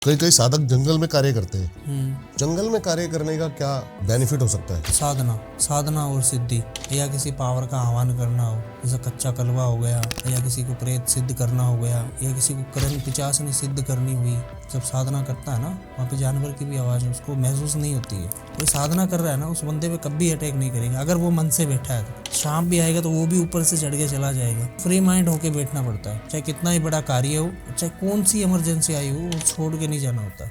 कई कई साधक जंगल में कार्य करते हैं। जंगल में कार्य करने का क्या बेनिफिट हो सकता है? साधना और सिद्धि, या किसी पावर का आह्वान करना हो, जैसे कच्चा कलवा हो गया, या किसी को प्रेत सिद्ध करना हो गया, या किसी को करण पिचासनी सिद्ध करनी हुई। जब साधना करता है ना, वहाँ पे जानवर की भी आवाज़ उसको महसूस नहीं होती है। कोई साधना कर रहा है ना, उस बंदे पे कभी अटैक नहीं करेगा अगर वो मन से बैठा है तो। सांप भी आएगा तो वो भी ऊपर से चढ़ के चला जाएगा। फ्री माइंड होके बैठना पड़ता है, चाहे कितना ही बड़ा कार्य हो, चाहे कौन सी इमरजेंसी आई हो, वो छोड़ के नहीं जाना होता।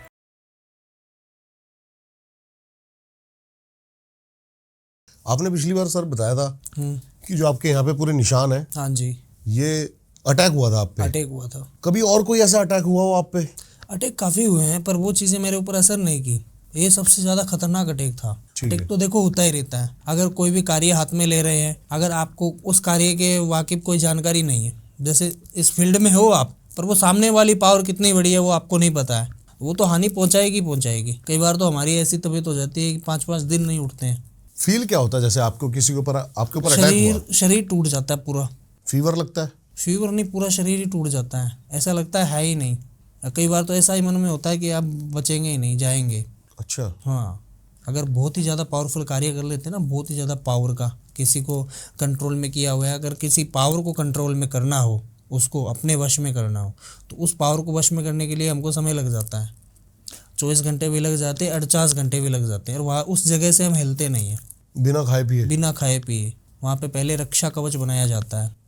आपने पिछली बार सर बताया था कि जो आपके यहाँ पे पूरे निशान है, हाँ जी, ये अटैक हुआ था आप पे। अटैक हुआ था। कभी और कोई ऐसा अटैक हुआ हो आप पे? अटैक काफ़ी हुए हैं, पर वो चीज़ें मेरे ऊपर असर नहीं की। ये सबसे ज़्यादा खतरनाक अटैक था। अटैक तो देखो होता ही रहता है। अगर कोई भी कार्य हाथ में ले रहे हैं, अगर आपको उस कार्य के वाकिफ कोई जानकारी नहीं है, जैसे इस फील्ड में हो आप, पर वो सामने वाली पावर कितनी बड़ी है वो आपको नहीं पता है, वो तो हानि पहुँचाएगी। कई बार तो हमारी ऐसी तबीयत हो जाती है कि 5-5 दिन नहीं उठते हैं। फील क्या होता है जैसे आपको किसी के ऊपर आपके ऊपर अटैक हुआ? शरीर टूट जाता है पूरा। फीवर लगता है? फीवर नहीं, पूरा शरीर ही टूट जाता है। ऐसा लगता है ही नहीं। कई बार तो ऐसा ही मन में होता है कि आप बचेंगे ही नहीं, जाएंगे। अच्छा। हाँ, अगर बहुत ही ज़्यादा पावरफुल कार्य कर लेते हैं ना, बहुत ही ज़्यादा पावर का किसी को कंट्रोल में किया हुआ है, अगर किसी पावर को कंट्रोल में करना हो, उसको अपने वश में करना हो, तो उस पावर को वश में करने के लिए हमको समय लग जाता है। 24 घंटे भी लग जाते हैं, 48 घंटे भी लग जाते हैं, और वहाँ उस जगह से हम हिलते नहीं हैं। बिना खाए पिए वहाँ पे पहले रक्षा कवच बनाया जाता है।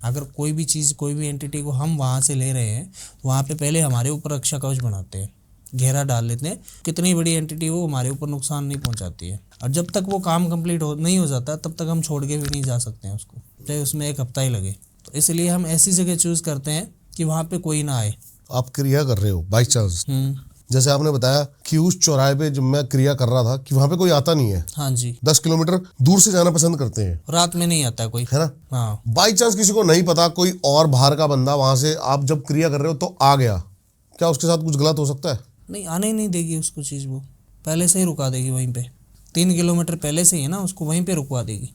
अगर कोई भी चीज़, कोई भी एंटिटी को हम वहाँ से ले रहे हैं, तो वहाँ पे पहले हमारे ऊपर रक्षा कवच बनाते हैं, घेरा डाल लेते हैं। कितनी बड़ी एंटिटी हो, हमारे ऊपर नुकसान नहीं पहुँचाती है। और जब तक वो काम कंप्लीट नहीं हो जाता, तब तक हम छोड़ के भी नहीं जा सकते हैं उसको, चाहे उसमें 1 हफ्ता ही लगे। तो इसलिए हम ऐसी जगह चूज़ करते हैं कि वहाँ पर कोई ना आए। आप क्रिया कर रहे हो बाई चांस, जैसे आपने बताया कि उस चौराहे पे जब मैं क्रिया कर रहा था कि वहाँ पे कोई आता नहीं है। हाँ जी, 10 किलोमीटर दूर से जाना पसंद करते हैं। रात में नहीं आता कोई, है ना? हाँ। बाई चांस किसी को नहीं पता, कोई और बाहर का बंदा वहां से आप जब क्रिया कर रहे हो तो आ गया, क्या उसके साथ कुछ गलत हो सकता है? नहीं, आने ही नहीं देगी उसको चीज़, वो पहले से ही रुका देगी वहीं पे। 3 किलोमीटर पहले से ही है ना, उसको वहीं पे रुकवा देगी।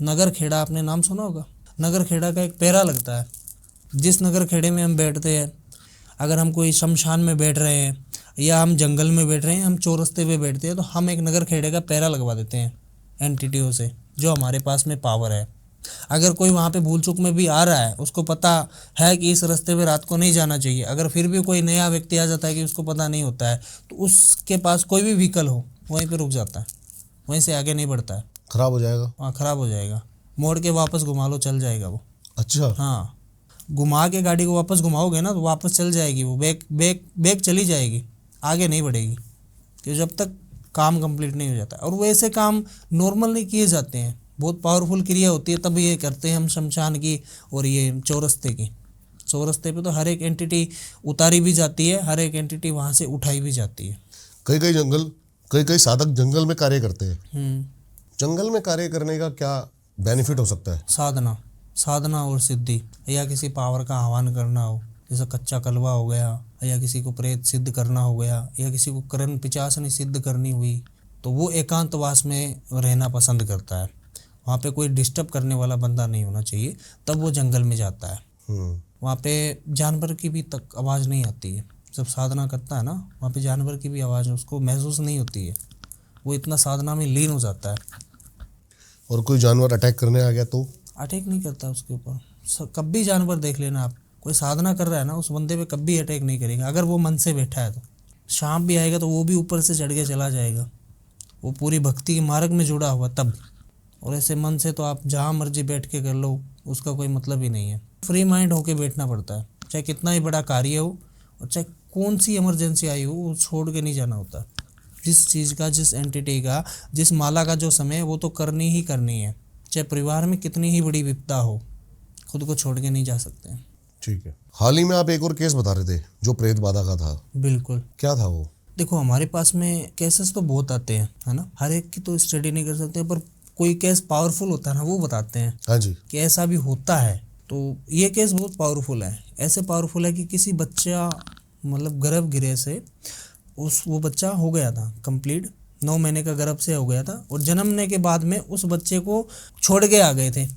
नगर खेड़ा, आपने नाम सुना होगा। नगर खेड़ा का एक पैरा लगता है। जिस नगर खेड़े में हम बैठते हैं, अगर हम कोई शमशान में बैठ रहे हैं या हम जंगल में बैठ रहे हैं, हम चौरस्ते पे बैठते हैं, तो हम एक नगर खेड़े का पैरा लगवा देते हैं एंटिटियों से, जो हमारे पास में पावर है। अगर कोई वहाँ पे भूल चूक में भी आ रहा है, उसको पता है कि इस रास्ते पे रात को नहीं जाना चाहिए, अगर फिर भी कोई नया व्यक्ति आ जाता है कि उसको पता नहीं होता है, तो उसके पास कोई भी व्हीकल हो, वहीं पे रुक जाता है, वहीं से आगे नहीं बढ़ता है। खराब हो जाएगा? हाँ, ख़राब हो जाएगा। मोड़ के वापस घुमा लो, चल जाएगा वो। अच्छा। हाँ, घुमा के गाड़ी को वापस घुमाओगे ना, तो वापस चल जाएगी वो, बैक चली जाएगी, आगे नहीं बढ़ेगी, कि जब तक काम कंप्लीट नहीं हो जाता। और वैसे काम नॉर्मल नहीं किए जाते हैं, बहुत पावरफुल क्रिया होती है तब ये करते हैं हम शमशान की और ये चौरस्ते की। चौरस्ते पे तो हर एक एंटिटी उतारी भी जाती है, हर एक एंटिटी वहाँ से उठाई भी जाती है। कई कई साधक जंगल में कार्य करते हैं। जंगल में कार्य करने का क्या बेनिफिट हो सकता है? साधना और सिद्धि, या किसी पावर का आह्वान करना हो, जैसे कच्चा कलवा हो गया, या किसी को प्रेत सिद्ध करना हो गया, या किसी को करण पिचासनी सिद्ध करनी हुई, तो वो एकांतवास में रहना पसंद करता है। वहाँ पे कोई डिस्टर्ब करने वाला बंदा नहीं होना चाहिए, तब वो जंगल में जाता है। वहाँ पे जानवर की भी तक आवाज़ नहीं आती है। जब साधना करता है ना, वहाँ पे जानवर की भी आवाज़ उसको महसूस नहीं होती है, वो इतना साधना में लीन हो जाता है। और कोई जानवर अटैक करने आ गया तो? अटैक नहीं करता उसके ऊपर। कभी जानवर देख लेना आप, कोई साधना कर रहा है ना, उस बंदे पे कभी अटैक नहीं करेगा अगर वो मन से बैठा है तो। सांप भी आएगा तो वो भी ऊपर से चढ़ के चला जाएगा, वो पूरी भक्ति के मार्ग में जुड़ा हुआ तब। और ऐसे मन से तो आप जहाँ मर्जी बैठ के कर लो, उसका कोई मतलब ही नहीं है। फ्री माइंड होके बैठना पड़ता है, चाहे कितना ही बड़ा कार्य हो, और चाहे कौन सी इमरजेंसी आई हो, वो छोड़ के नहीं जाना होता। जिस चीज़ का, जिस एंटिटी का, जिस माला का जो समय है, वो तो करनी ही करनी है, चाहे परिवार में कितनी ही बड़ी विपदा हो, खुद को छोड़ के नहीं जा सकते हैं। ठीक है। हाल ही में आप एक और केस बता रहे थे जो प्रेत बाधा का था। बिल्कुल। क्या था वो? देखो, हमारे पास में केसेस तो बहुत आते हैं, है ना, हर एक की तो स्टडी नहीं कर सकते, पर कोई केस पावरफुल होता है ना, वो बताते हैं। हाँ जी। कि ऐसा भी होता है। तो ये केस बहुत पावरफुल है। ऐसे पावरफुल है कि किसी बच्चा, मतलब गर्भगृह से वो बच्चा हो गया था कंप्लीट, 9 महीने का गर्भ से हो गया था, और जन्मने के बाद में उस बच्चे को छोड़ के आ गए थे।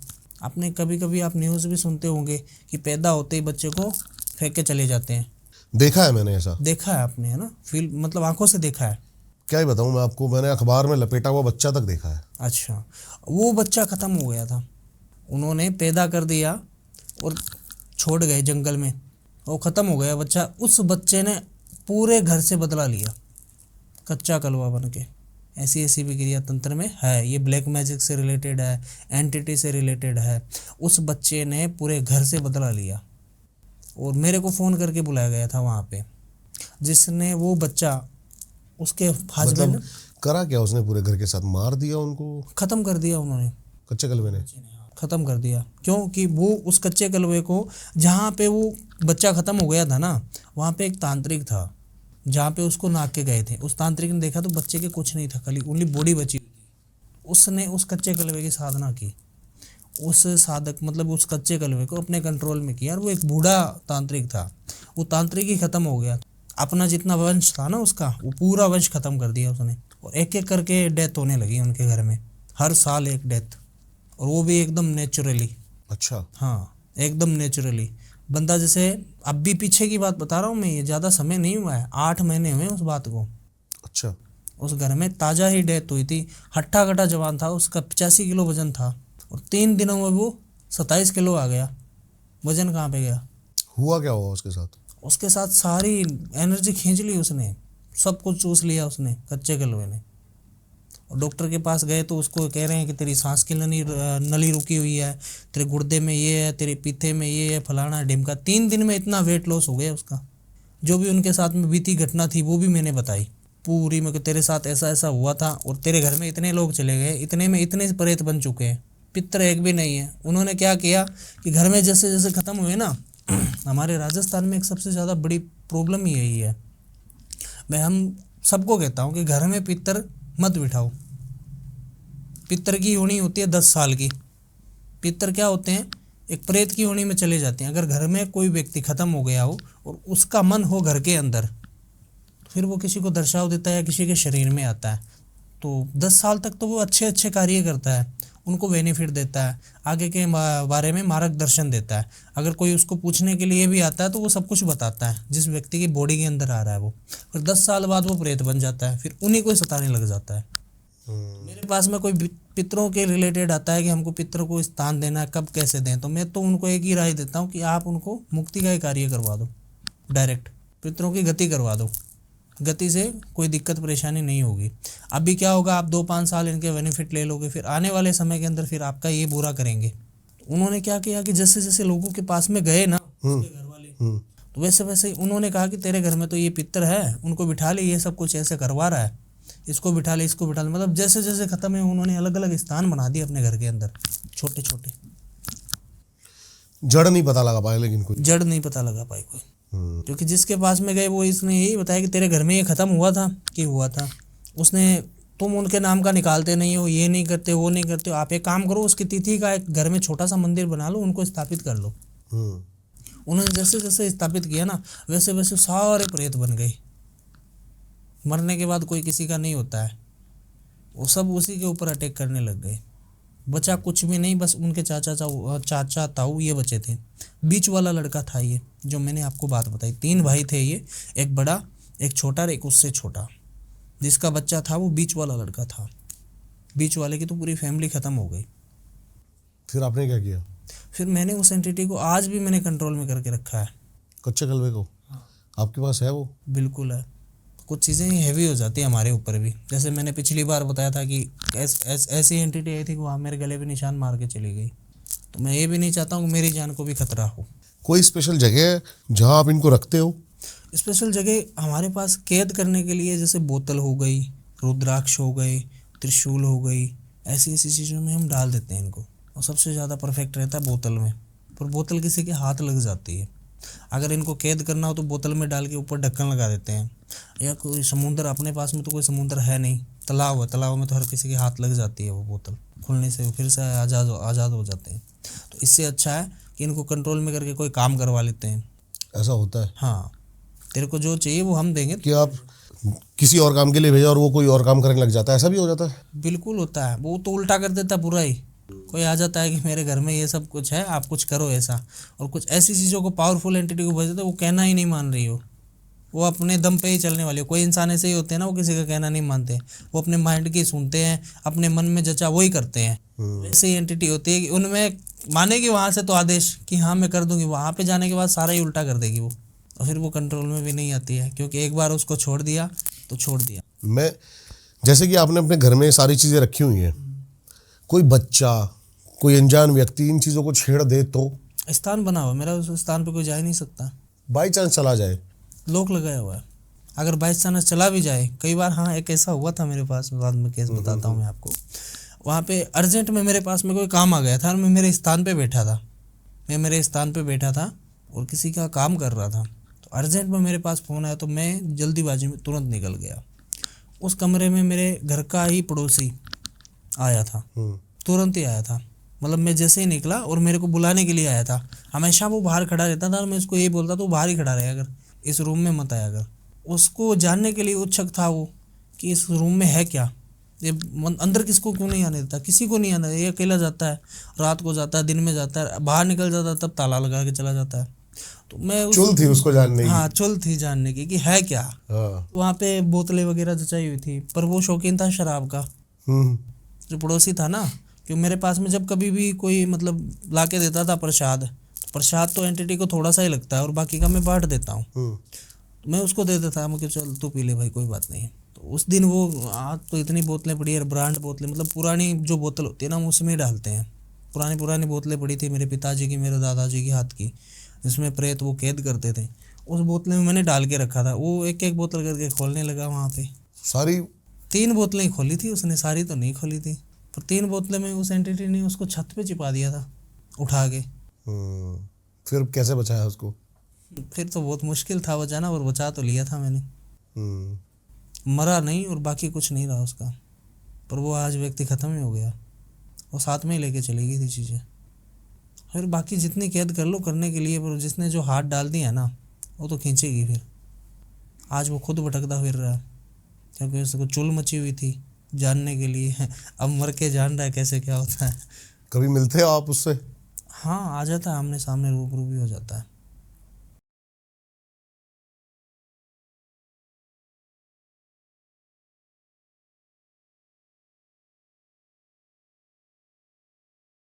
आपने कभी कभी आप न्यूज़ भी सुनते होंगे कि पैदा होते ही बच्चे को फेंक के चले जाते हैं। देखा है मैंने ऐसा। देखा है आपने, है ना, फील मतलब आंखों से देखा है। क्या ही बताऊं मैं आपको, मैंने अखबार में लपेटा हुआ बच्चा तक देखा है। अच्छा, वो बच्चा ख़त्म हो गया था, उन्होंने पैदा कर दिया और छोड़ गए जंगल में, वो ख़त्म हो गया बच्चा। उस बच्चे ने पूरे घर से बदला लिया, कच्चा कलवा बन के। ऐसी ऐसी भी क्रिया तंत्र में है, ये ब्लैक मैजिक से रिलेटेड है, एंटिटी से रिलेटेड है। उस बच्चे ने पूरे घर से बदला लिया और मेरे को फ़ोन करके बुलाया गया था वहाँ पे, जिसने वो बच्चा उसके हस्बैंड मतलब करा क्या उसने, पूरे घर के साथ मार दिया उनको? ख़त्म कर दिया उन्होंने, कच्चे कलवे ने ख़त्म कर दिया। क्योंकि वो उस कच्चे कलवे को, जहाँ पे वो बच्चा ख़त्म हो गया था ना, वहाँ पे एक तांत्रिक था, जहाँ पे उसको नाक के गए थे। उस तांत्रिक ने देखा तो बच्चे के कुछ नहीं था, खाली ओनली बॉडी बची हुई थी। उसने उस कच्चे कलवे की साधना की, उस साधक मतलब उस कच्चे कलवे को अपने कंट्रोल में किया। और वो एक बूढ़ा तांत्रिक था, वो तांत्रिक ही ख़त्म हो गया। अपना जितना वंश था ना उसका, वो पूरा वंश ख़त्म कर दिया उसने। और एक एक करके डेथ होने लगी उनके घर में, हर साल एक डेथ, और वो भी एकदम नेचुरली। अच्छा। हाँ, एकदम नेचुरली। बंदा जैसे, अब भी पीछे की बात बता रहा हूँ मैं, ये ज़्यादा समय नहीं हुआ है, 8 महीने हुए उस बात को। अच्छा। उस घर में ताज़ा ही डेथ हुई थी। हट्टा कट्टा जवान था, उसका 85 किलो वजन था, और 3 दिनों में वो 27 किलो आ गया। वजन कहाँ पे गया? हुआ क्या हुआ उसके साथ? उसके साथ सारी एनर्जी खींच ली उसने, सब कुछ चूस लिया उसने, कच्चे कलवे ने। और डॉक्टर के पास गए तो उसको कह रहे हैं कि तेरी सांस की नली रुकी हुई है, तेरे गुर्दे में ये है, तेरे पीते में ये है, फलाना ढिमका। 3 दिन में इतना वेट लॉस हो गया उसका। जो भी उनके साथ में बीती घटना थी वो भी मैंने बताई पूरी में, कि तेरे साथ ऐसा ऐसा हुआ था, और तेरे घर में इतने लोग चले गए, इतने में इतने प्रेत बन चुके हैं, पितर एक भी नहीं है। उन्होंने क्या किया कि घर में जैसे जैसे ख़त्म हुए ना, हमारे राजस्थान में एक सबसे ज़्यादा बड़ी प्रॉब्लम ही यही है। मैं हम सबको कहता हूँ कि घर में पितर मत बिठाओ। पितर की योनि होती है 10 साल की। पितर क्या होते हैं, एक प्रेत की योनि में चले जाते हैं। अगर घर में कोई व्यक्ति ख़त्म हो गया हो और उसका मन हो घर के अंदर, तो फिर वो किसी को दर्शाव देता है या किसी के शरीर में आता है, तो 10 साल तक तो वो अच्छे अच्छे कार्य करता है, उनको बेनिफिट देता है, आगे के बारे में मार्गदर्शन देता है। अगर कोई उसको पूछने के लिए भी आता है तो वो सब कुछ बताता है, जिस व्यक्ति की बॉडी के अंदर आ रहा है वो। फिर 10 साल बाद वो प्रेत बन जाता है, फिर उन्हीं को सताने लग जाता है। मेरे पास में कोई पितरों के रिलेटेड आता है कि हमको पितरों को स्थान देना है, कब कैसे दें, तो मैं तो उनको एक ही राय देता हूँ कि आप उनको मुक्ति का ही कार्य करवा दो, डायरेक्ट पितरों की गति करवा दो। गति से कोई दिक्कत परेशानी नहीं होगी। अभी क्या होगा, आप 2-5 साल इनके बेनिफिट ले लोगे, फिर आने वाले समय के अंदर फिर आपका ये बुरा करेंगे। उन्होंने क्या किया कि जैसे जैसे लोगों के पास में गए ना उसके घर वाले, तो वैसे वैसे उन्होंने कहा कि तेरे घर में तो ये पितर है, उनको बिठा ले, ये सब कुछ ऐसे करवा रहा है, इसको बिठा ले, इसको बिठा ले। मतलब जैसे जैसे ख़त्म है, उन्होंने अलग अलग स्थान बना दिए अपने घर के अंदर, छोटे छोटे। जड़ नहीं पता लगा पाया, लेकिन कोई जड़ नहीं पता लगा पाई कोई, क्योंकि जिसके पास में गए वो इसने यही बताया कि तेरे घर में ये ख़त्म हुआ था कि हुआ था। उसने, तुम उनके नाम का निकालते नहीं हो, ये नहीं करते, वो नहीं करते हो, आप एक काम करो, उसकी तिथि का एक घर में छोटा सा मंदिर बना लो, उनको स्थापित कर लो। उन्होंने जैसे जैसे स्थापित किया ना, वैसे वैसे सारे प्रेत बन गए। मरने के बाद कोई किसी का नहीं होता है, वो सब उसी के ऊपर अटैक करने लग गए। बचा कुछ भी नहीं, बस उनके चाचा ताऊ ये बचे थे। बीच वाला लड़का था ये, जो मैंने आपको बात बताई। 3 भाई थे ये, एक बड़ा, एक छोटा और एक उससे छोटा। जिसका बच्चा था वो बीच वाला लड़का था। बीच वाले की तो पूरी फैमिली ख़त्म हो गई। फिर आपने क्या किया? फिर मैंने उस एंटिटी को आज भी मैंने कंट्रोल में करके रखा है। कच्चे कलवे को? आपके पास है वो? बिल्कुल है। कुछ चीज़ें हैवी हो जाती है हमारे ऊपर भी, जैसे मैंने पिछली बार बताया था कि ऐसी एंटिटी आई थी कि वहाँ मेरे गले पे निशान मार के चली गई। तो मैं ये भी नहीं चाहता हूँ कि मेरी जान को भी खतरा हो। कोई स्पेशल जगह है जहाँ आप इनको रखते हो? स्पेशल जगह हमारे पास कैद करने के लिए, जैसे बोतल हो गई, रुद्राक्ष हो गई, त्रिशूल हो गई, ऐसी ऐसी चीज़ों में हम डाल देते हैं इनको। और सबसे ज़्यादा परफेक्ट रहता है बोतल में, पर बोतल किसी के हाथ लग जाती है। अगर इनको कैद करना हो तो बोतल में डाल के ऊपर ढक्कन लगा देते हैं। या कोई समुंदर, अपने पास में तो कोई समुंदर है नहीं, तालाब है, तालाब में तो हर किसी के हाथ लग जाती है वो बोतल, खुलने से फिर से आज़ाद हो जाते हैं। तो इससे अच्छा है कि इनको कंट्रोल में करके कोई काम करवा लेते हैं। ऐसा होता है? हाँ, तेरे को जो चाहिए वो हम देंगे। कि आप किसी और काम के लिए भेजा और वो कोई और काम करने लग जाता है, ऐसा भी हो जाता है? बिल्कुल होता है, वो तो उल्टा कर देता है पूरा ही। कोई आ जाता है कि मेरे घर में ये सब कुछ है, आप कुछ करो ऐसा, और कुछ ऐसी चीज़ों को पावरफुल एंटिटी को भेज देते, वो कहना ही नहीं मान रही हो, वो अपने दम पे ही चलने वाले। कोई इंसान ऐसे ही होते हैं ना, वो किसी का कहना नहीं मानते, वो अपने माइंड की सुनते हैं, अपने मन में जचा वही करते हैं। ऐसे ही एंटिटी होती है कि उनमें मानेगी वहाँ से तो आदेश कि हाँ मैं कर दूंगी, वहाँ पे जाने के बाद सारा ही उल्टा कर देगी वो, और फिर वो कंट्रोल में भी नहीं आती है, क्योंकि एक बार उसको छोड़ दिया तो छोड़ दिया। मैं जैसे कि आपने अपने घर में सारी चीज़ें रखी हुई हैं, कोई बच्चा, कोई अनजान व्यक्ति इन चीज़ों को छेड़ दे तो स्थान बना हुआ मेरा, उस स्थान पे कोई जा ही नहीं सकता। बाई चांस चला जाए, लॉक लगाया हुआ है। अगर बाई चांस चला भी जाए, कई बार हाँ एक ऐसा हुआ था मेरे पास, बाद में केस बताता हूँ मैं आपको। वहाँ पे अर्जेंट में मेरे पास में कोई काम आ गया था और मैं मेरे स्थान पे बैठा था, और किसी का काम कर रहा था, तो अर्जेंट में मेरे पास फ़ोन आया तो मैं जल्दीबाजी में तुरंत निकल गया। उस कमरे में मेरे घर का ही पड़ोसी आया था, तुरंत ही आया था, मतलब मैं जैसे ही निकला और मेरे को बुलाने के लिए आया था। हमेशा वो बाहर खड़ा रहता था और मैं उसको यही बोलता था, वो बाहर ही खड़ा रहे, अगर इस रूम में मत आया। अगर उसको जानने के लिए उत्सुक था वो कि इस रूम में है क्या, ये अंदर किसको क्यों नहीं आने देता, किसी को नहीं आने देता, ये अकेला जाता है, रात को जाता है, दिन में जाता है, बाहर निकल जाता है तब ताला लगा के चला जाता है। तो मैं चुल थी उसको जानने की। हाँ चुल थी जानने की कि है क्या। वहाँ पे बोतलें वगैरह जचाई हुई थी, पर वो शौकीन था शराब का, जो पड़ोसी था ना, कि मेरे पास में जब कभी भी कोई मतलब ला के देता था प्रसाद तो एंटिटी को थोड़ा सा ही लगता है और बाकी का मैं बांट देता हूँ, मैं उसको दे देता, मुझे चल तू पी ले भाई कोई बात नहीं। तो उस दिन वो आज तो इतनी बोतलें पड़ी है, ब्रांड बोतलें, मतलब पुरानी जो बोतल होती है ना उसमें डालते हैं, पुरानी बोतलें पड़ी थी मेरे पिताजी की, मेरे दादाजी के हाथ की, जिसमें प्रेत वो कैद करते थे, उस बोतल में मैंने डाल के रखा था। वो एक एक बोतल करके खोलने लगा वहाँ पे, सारी 3 बोतलें ही खोली थी उसने, सारी तो नहीं खोली थी, पर 3 बोतलें में उस एंटिटी ने उसको छत पे चिपा दिया था उठा के। फिर कैसे बचाया उसको? फिर तो बहुत मुश्किल था बचाना, और बचा तो लिया था मैंने, मरा नहीं और बाकी कुछ नहीं रहा उसका, पर वो आज व्यक्ति ख़त्म ही हो गया, वो साथ में ही लेके चली गई थी चीज़ें। फिर बाकी जितनी कैद कर लो करने के लिए, पर जिसने जो हाथ डाल दिया ना वो तो खींचेगी। फिर आज वो खुद भटकता फिर रहा है, क्योंकि उसको चुल मची हुई थी जानने के लिए, अब मर के जान रहा है कैसे क्या होता है। कभी मिलते हो आप उससे? हाँ आ जाता है, आमने सामने रूबरू भी हो जाता है।